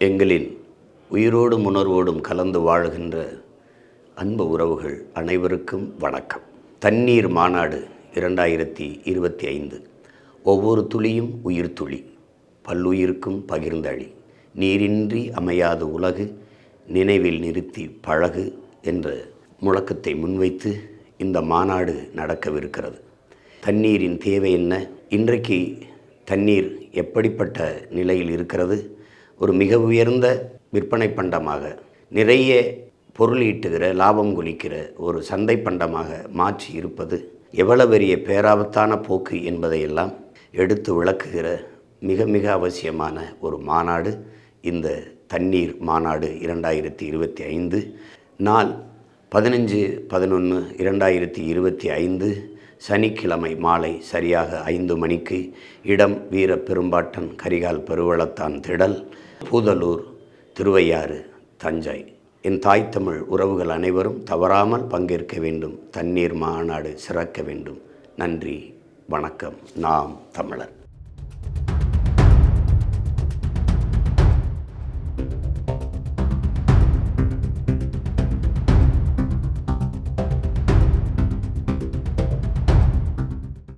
எங்களின் உயிரோடும் உணர்வோடும் கலந்து வாழுகின்ற அன்பு உறவுகள் அனைவருக்கும் வணக்கம். தண்ணீர் மாநாடு 2025. ஒவ்வொரு துளியும் உயிர் துளி, பல்லுயிருக்கும் பகிர்ந்தளி, நீரின்றி அமையாது உலகு, நினைவில் நிறுத்தி பழகு என்ற முழக்கத்தை முன்வைத்து இந்த மாநாடு நடக்கவிருக்கிறது. தண்ணீரின் தேவை என்ன? இன்றைக்கு தண்ணீர் எப்படிப்பட்ட நிலையில் இருக்கிறது? ஒரு மிக உயர்ந்த விற்பனை பண்டமாக, நிறைய பொருள் ஈட்டுகிற, லாபம் குளிக்கிற ஒரு சந்தை பண்டமாக மாற்றி இருப்பது எவ்வளவு பெரிய பேராபத்தான போக்கு என்பதையெல்லாம் எடுத்து விளக்குகிற மிக மிக அவசியமான ஒரு மாநாடு இந்த தண்ணீர் மாநாடு 2025. நாள் 15/11/2025 சனிக்கிழமை மாலை சரியாக 5 மணிக்கு. இடம் வீர பெரும்பாட்டன் கரிகால் பெருவளத்தான் திடல், பூதலூர், திருவையாறு, தஞ்சை. என் தாய் தமிழ் உறவுகள் அனைவரும் தவறாமல் பங்கேற்க வேண்டும். தண்ணீர் மாநாடு சிறக்க வேண்டும். நன்றி, வணக்கம். நாம் தமிழர்.